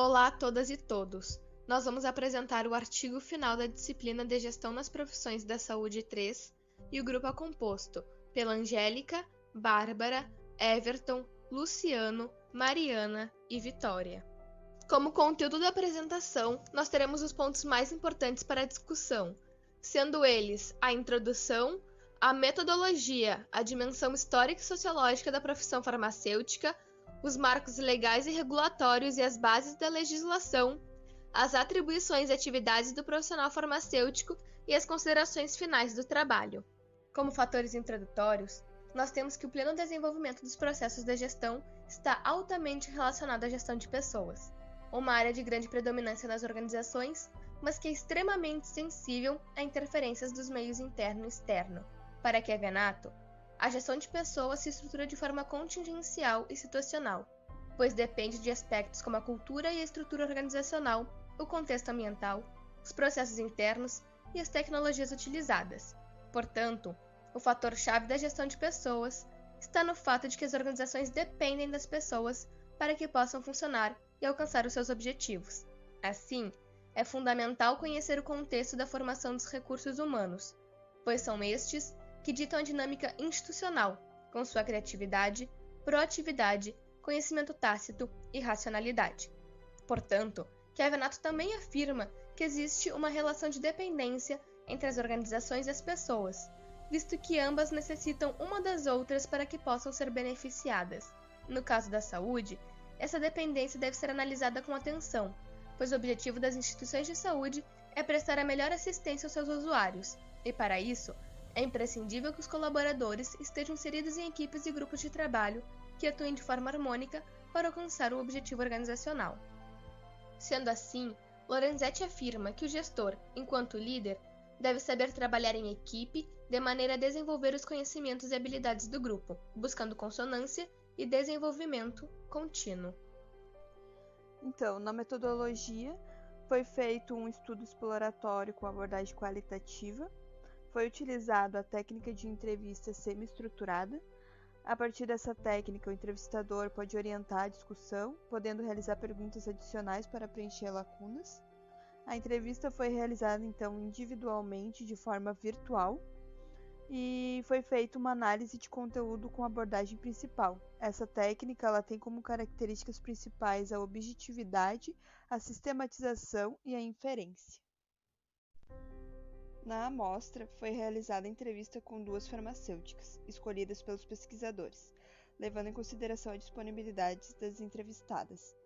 Olá a todas e todos! Nós vamos apresentar o artigo final da disciplina de Gestão nas Profissões da Saúde 3 e o grupo é composto pela Angélica, Bárbara, Everton, Luciano, Mariana e Vitória. Como conteúdo da apresentação, nós teremos os pontos mais importantes para a discussão, sendo eles a introdução, a metodologia, a dimensão histórica e sociológica da profissão farmacêutica, os marcos legais e regulatórios e as bases da legislação, as atribuições e atividades do profissional farmacêutico e as considerações finais do trabalho. Como fatores introdutórios, nós temos que o pleno desenvolvimento dos processos de gestão está altamente relacionado à gestão de pessoas, uma área de grande predominância nas organizações, mas que é extremamente sensível a interferências dos meios interno e externo. Para Kevin Atto, a gestão de pessoas se estrutura de forma contingencial e situacional, pois depende de aspectos como a cultura e a estrutura organizacional, o contexto ambiental, os processos internos e as tecnologias utilizadas. Portanto, o fator-chave da gestão de pessoas está no fato de que as organizações dependem das pessoas para que possam funcionar e alcançar os seus objetivos. Assim, é fundamental conhecer o contexto da formação dos recursos humanos, pois são estes que ditam a dinâmica institucional, com sua criatividade, proatividade, conhecimento tácito e racionalidade. Portanto, Kevin Atto também afirma que existe uma relação de dependência entre as organizações e as pessoas, visto que ambas necessitam uma das outras para que possam ser beneficiadas. No caso da saúde, essa dependência deve ser analisada com atenção, pois o objetivo das instituições de saúde é prestar a melhor assistência aos seus usuários, e para isso, é imprescindível que os colaboradores estejam inseridos em equipes e grupos de trabalho que atuem de forma harmônica para alcançar o objetivo organizacional. Sendo assim, Lorenzetti afirma que o gestor, enquanto líder, deve saber trabalhar em equipe de maneira a desenvolver os conhecimentos e habilidades do grupo, buscando consonância e desenvolvimento contínuo. Então, na metodologia, foi feito um estudo exploratório com abordagem qualitativa, foi utilizada a técnica de entrevista semi-estruturada. A partir dessa técnica, o entrevistador pode orientar a discussão, podendo realizar perguntas adicionais para preencher lacunas. A entrevista foi realizada, então, individualmente, de forma virtual, e foi feita uma análise de conteúdo com abordagem principal. Essa técnica ela tem como características principais a objetividade, a sistematização e a inferência. Na amostra, foi realizada a entrevista com 2 farmacêuticas, escolhidas pelos pesquisadores, levando em consideração a disponibilidade das entrevistadas.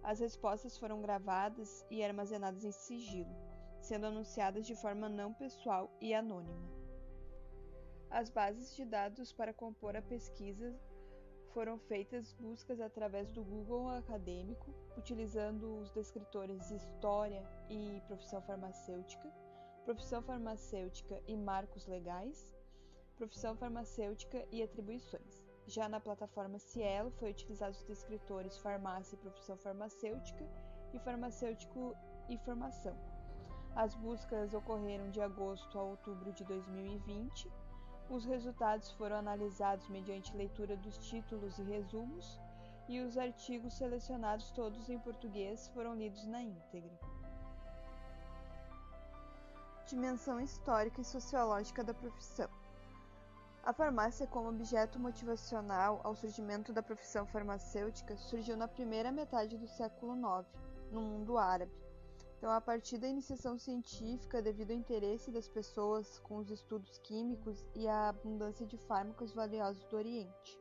As respostas foram gravadas e armazenadas em sigilo, sendo anunciadas de forma não pessoal e anônima. As bases de dados para compor a pesquisa foram feitas buscas através do Google Acadêmico, utilizando os descritores História e Profissão Farmacêutica e Marcos Legais, Profissão Farmacêutica e Atribuições. Já na plataforma Cielo, foi utilizados os descritores Farmácia e Profissão Farmacêutica e Farmacêutico e Formação. As buscas ocorreram de agosto a outubro de 2020. Os resultados foram analisados mediante leitura dos títulos e resumos, e os artigos selecionados todos em português foram lidos na íntegra. Dimensão histórica e sociológica da profissão. A farmácia como objeto motivacional ao surgimento da profissão farmacêutica surgiu na primeira metade do século IX, no mundo árabe. Então, a partir da iniciação científica, devido ao interesse das pessoas com os estudos químicos e a abundância de fármacos valiosos do Oriente.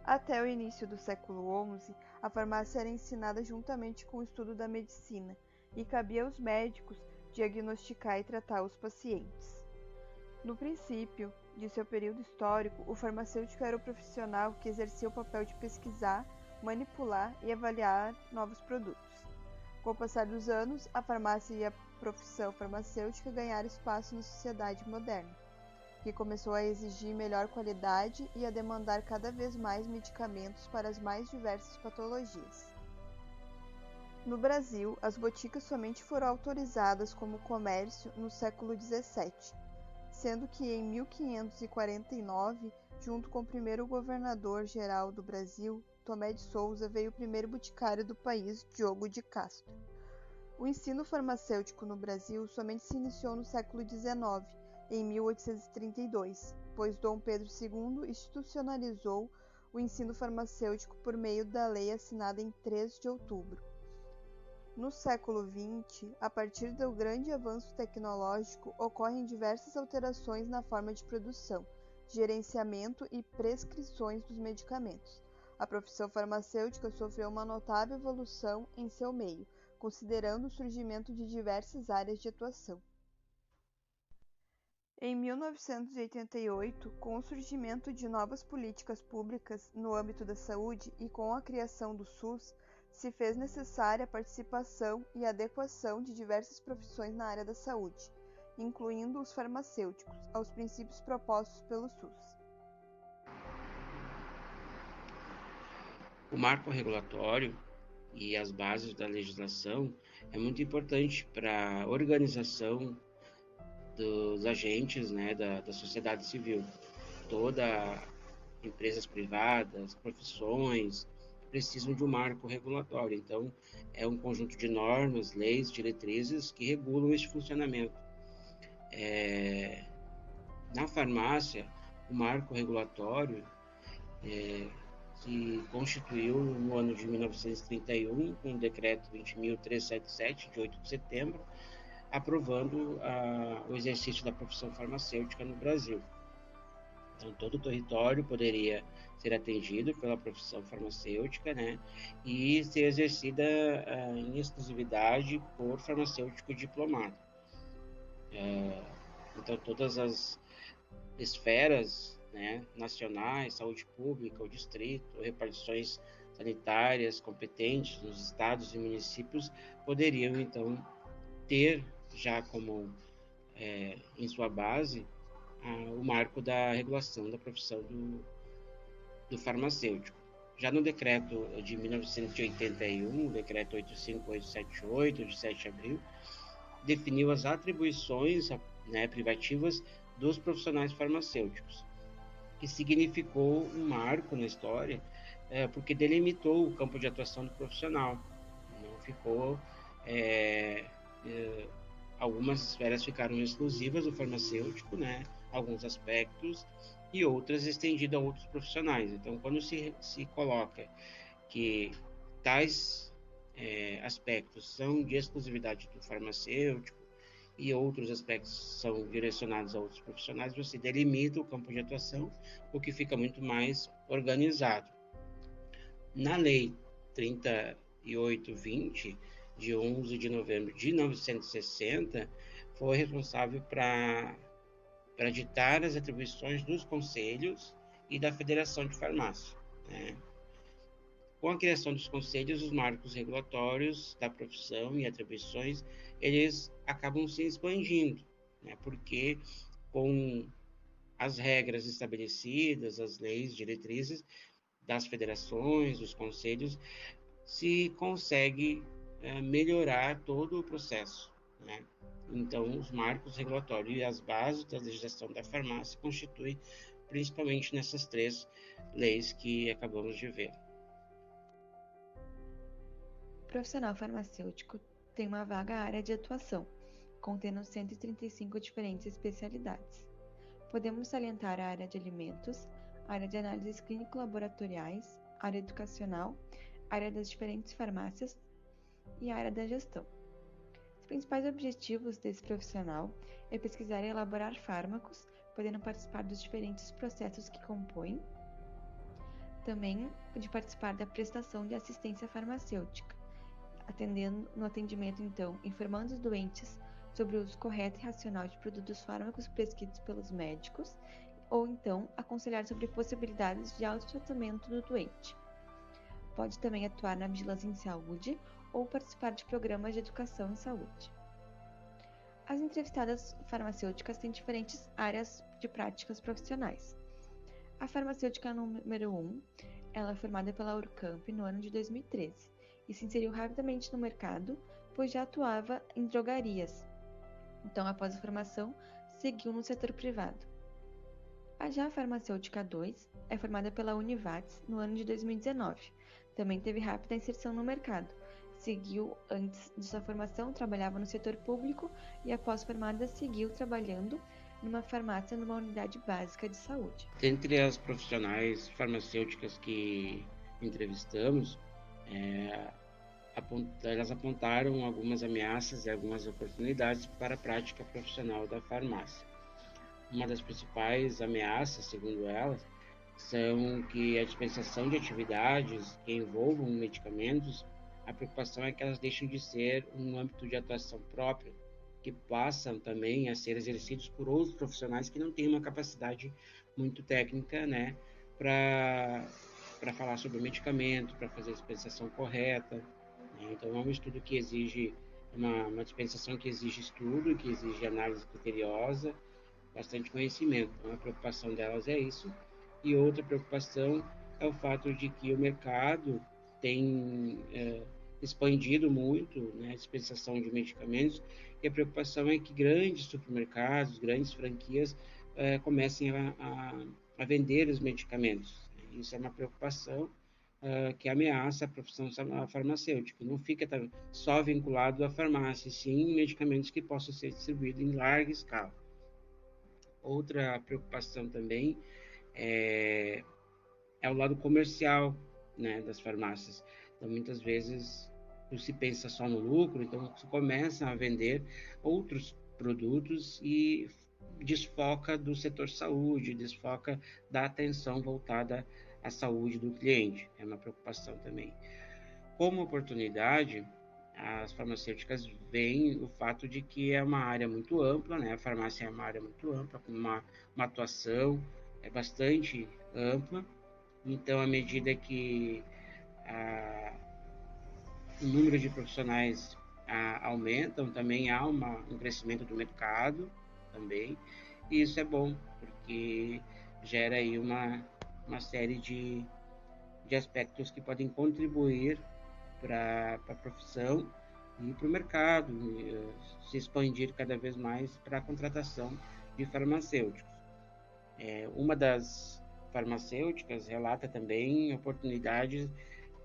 Até o início do século XI, a farmácia era ensinada juntamente com o estudo da medicina, e cabia aos médicos diagnosticar e tratar os pacientes. No princípio de seu período histórico, o farmacêutico era o profissional que exercia o papel de pesquisar, manipular e avaliar novos produtos. Com o passar dos anos, a farmácia e a profissão farmacêutica ganharam espaço na sociedade moderna, que começou a exigir melhor qualidade e a demandar cada vez mais medicamentos para as mais diversas patologias. No Brasil, as boticas somente foram autorizadas como comércio no século XVII, sendo que em 1549, junto com o primeiro governador-geral do Brasil, Tomé de Souza, veio o primeiro boticário do país, Diogo de Castro. O ensino farmacêutico no Brasil somente se iniciou no século XIX, em 1832, pois Dom Pedro II institucionalizou o ensino farmacêutico por meio da lei assinada em 3 de outubro. No século XX, a partir do grande avanço tecnológico, ocorrem diversas alterações na forma de produção, gerenciamento e prescrições dos medicamentos. A profissão farmacêutica sofreu uma notável evolução em seu meio, considerando o surgimento de diversas áreas de atuação. Em 1988, com o surgimento de novas políticas públicas no âmbito da saúde e com a criação do SUS, se fez necessária a participação e adequação de diversas profissões na área da saúde, incluindo os farmacêuticos, aos princípios propostos pelo SUS. O marco regulatório e as bases da legislação é muito importante para a organização dos agentes, né, da sociedade civil. Todas empresas privadas, profissões, precisam de um marco regulatório. Então, é um conjunto de normas, leis, diretrizes que regulam esse funcionamento. Na farmácia, o marco regulatório se constituiu no ano de 1931, com o decreto 20.377, de 8 de setembro, aprovando o exercício da profissão farmacêutica no Brasil. Então, todo o território poderia ser atendido pela profissão farmacêutica, né, e ser exercida em exclusividade por farmacêutico diplomado. Então, todas as esferas, né, nacionais, saúde pública, o distrito, repartições sanitárias competentes nos estados e municípios poderiam, então, ter já como em sua base o marco da regulação da profissão do farmacêutico. Já no decreto de 1981, o decreto 85878, de 7 de abril, definiu as atribuições, né, privativas dos profissionais farmacêuticos, que significou um marco na história, porque delimitou o campo de atuação do profissional. Não ficou algumas esferas ficaram exclusivas do farmacêutico, né? Alguns aspectos, e outras estendidas a outros profissionais. Então, quando se coloca que tais aspectos são de exclusividade do farmacêutico e outros aspectos são direcionados a outros profissionais, você delimita o campo de atuação, o que fica muito mais organizado. Na Lei 3820, de 11 de novembro de 1960, foi responsável para ditar as atribuições dos conselhos e da Federação de Farmácia, né? Com a criação dos conselhos, os marcos regulatórios da profissão e atribuições, eles acabam se expandindo, né? Porque com as regras estabelecidas, as leis, diretrizes das federações, dos conselhos, se consegue melhorar todo o processo, né? Então, os marcos regulatórios e as bases da legislação da farmácia constituem principalmente nessas 3 leis que acabamos de ver. O profissional farmacêutico tem uma vaga área de atuação, contendo 135 diferentes especialidades. Podemos salientar a área de alimentos, a área de análises clínico-laboratoriais, a área educacional, a área das diferentes farmácias e a área da gestão. Os principais objetivos desse profissional é pesquisar e elaborar fármacos, podendo participar dos diferentes processos que compõem, também de participar da prestação de assistência farmacêutica, no atendimento, então, informando os doentes sobre o uso correto e racional de produtos fármacos prescritos pelos médicos, ou então aconselhar sobre possibilidades de autotratamento do doente. Pode também atuar na vigilância em saúde ou participar de programas de educação em saúde. As entrevistadas farmacêuticas têm diferentes áreas de práticas profissionais. A farmacêutica número 1, ela é formada pela Urcamp no ano de 2013 e se inseriu rapidamente no mercado, pois já atuava em drogarias. Então, após a formação, seguiu no setor privado. Já a farmacêutica 2 é formada pela Univates no ano de 2019. Também teve rápida inserção no mercado. Seguiu, antes de sua formação, trabalhava no setor público e após formada seguiu trabalhando numa farmácia numa unidade básica de saúde. Dentre as profissionais farmacêuticas que entrevistamos, elas apontaram algumas ameaças e algumas oportunidades para a prática profissional da farmácia. Uma das principais ameaças, segundo elas, são que a dispensação de atividades que envolvam medicamentos, a preocupação é que elas deixem de ser um âmbito de atuação próprio, que passam também a ser exercidos por outros profissionais que não têm uma capacidade muito técnica, né, para falar sobre o medicamento, para fazer a dispensação correta. Né? Então, é um estudo que exige, uma dispensação que exige estudo, que exige análise criteriosa, bastante conhecimento. Então, a preocupação delas é isso. E outra preocupação é o fato de que o mercado tem expandido muito, né, a dispensação de medicamentos, e a preocupação é que grandes supermercados, grandes franquias comecem a vender os medicamentos. Isso é uma preocupação que ameaça a profissão farmacêutica. Não fica só vinculado à farmácia, sim medicamentos que possam ser distribuídos em larga escala. Outra preocupação também é o lado comercial, né, das farmácias. Então, muitas vezes, não se pensa só no lucro, então se começa a vender outros produtos e desfoca do setor saúde, desfoca da atenção voltada à saúde do cliente. É uma preocupação também. Como oportunidade, as farmacêuticas veem o fato de que é uma área muito ampla, né? A farmácia é uma área muito ampla, com uma atuação bastante ampla. Então, à medida que o número de profissionais aumentam, também há um crescimento do mercado também, e isso é bom, porque gera aí uma série de aspectos que podem contribuir para a profissão e para o mercado, se expandir cada vez mais para a contratação de farmacêuticos. Uma das farmacêuticas relata também oportunidades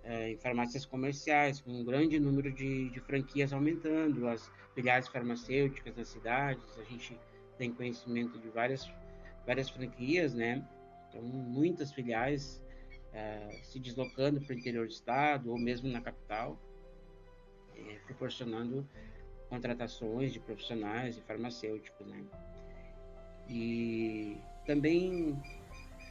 em farmácias comerciais, com um grande número de franquias aumentando, as filiais farmacêuticas nas cidades. A gente tem conhecimento de várias franquias, né? Então, muitas filiais se deslocando para o interior do estado ou mesmo na capital, proporcionando contratações de profissionais e farmacêuticos, né? E também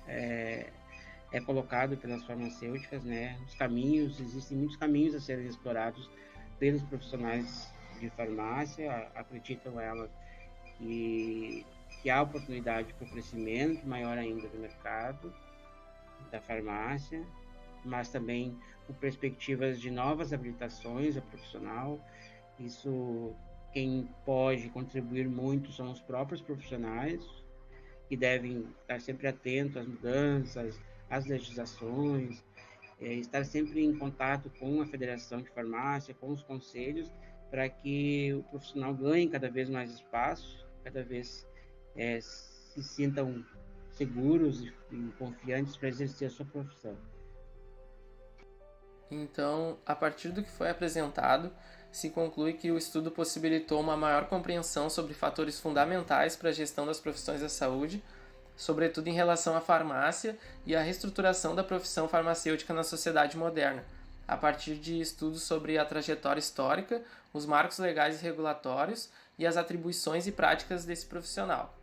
é colocado pelas farmacêuticas, né, os caminhos, existem muitos caminhos a serem explorados pelos profissionais de farmácia. Acreditam elas que há oportunidade para o crescimento maior ainda do mercado da farmácia, mas também com perspectivas de novas habilitações ao profissional. Isso, quem pode contribuir muito são os próprios profissionais, que devem estar sempre atentos às mudanças, às legislações, estar sempre em contato com a Federação de Farmácia, com os conselhos, para que o profissional ganhe cada vez mais espaço, cada vez se sintam seguros e confiantes para exercer a sua profissão. Então, a partir do que foi apresentado, se conclui que o estudo possibilitou uma maior compreensão sobre fatores fundamentais para a gestão das profissões da saúde, sobretudo em relação à farmácia e à reestruturação da profissão farmacêutica na sociedade moderna, a partir de estudos sobre a trajetória histórica, os marcos legais e regulatórios e as atribuições e práticas desse profissional.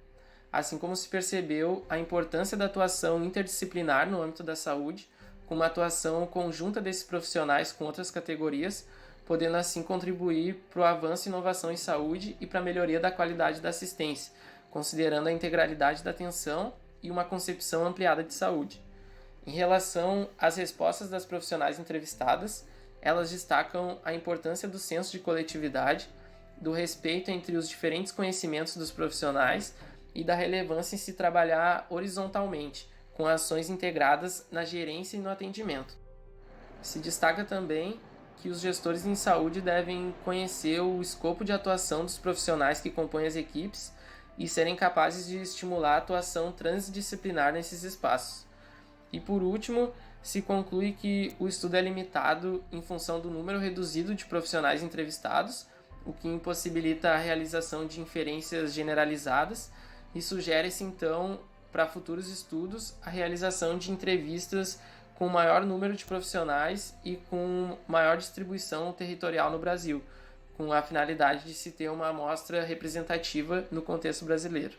Assim como se percebeu a importância da atuação interdisciplinar no âmbito da saúde, com uma atuação conjunta desses profissionais com outras categorias, podendo assim contribuir para o avanço e inovação em saúde e para a melhoria da qualidade da assistência, considerando a integralidade da atenção e uma concepção ampliada de saúde. Em relação às respostas das profissionais entrevistadas, elas destacam a importância do senso de coletividade, do respeito entre os diferentes conhecimentos dos profissionais e da relevância em se trabalhar horizontalmente, com ações integradas na gerência e no atendimento. Se destaca também que os gestores em saúde devem conhecer o escopo de atuação dos profissionais que compõem as equipes e serem capazes de estimular a atuação transdisciplinar nesses espaços. E por último, se conclui que o estudo é limitado em função do número reduzido de profissionais entrevistados, o que impossibilita a realização de inferências generalizadas, e sugere-se então, para futuros estudos, a realização de entrevistas com maior número de profissionais e com maior distribuição territorial no Brasil, com a finalidade de se ter uma amostra representativa no contexto brasileiro.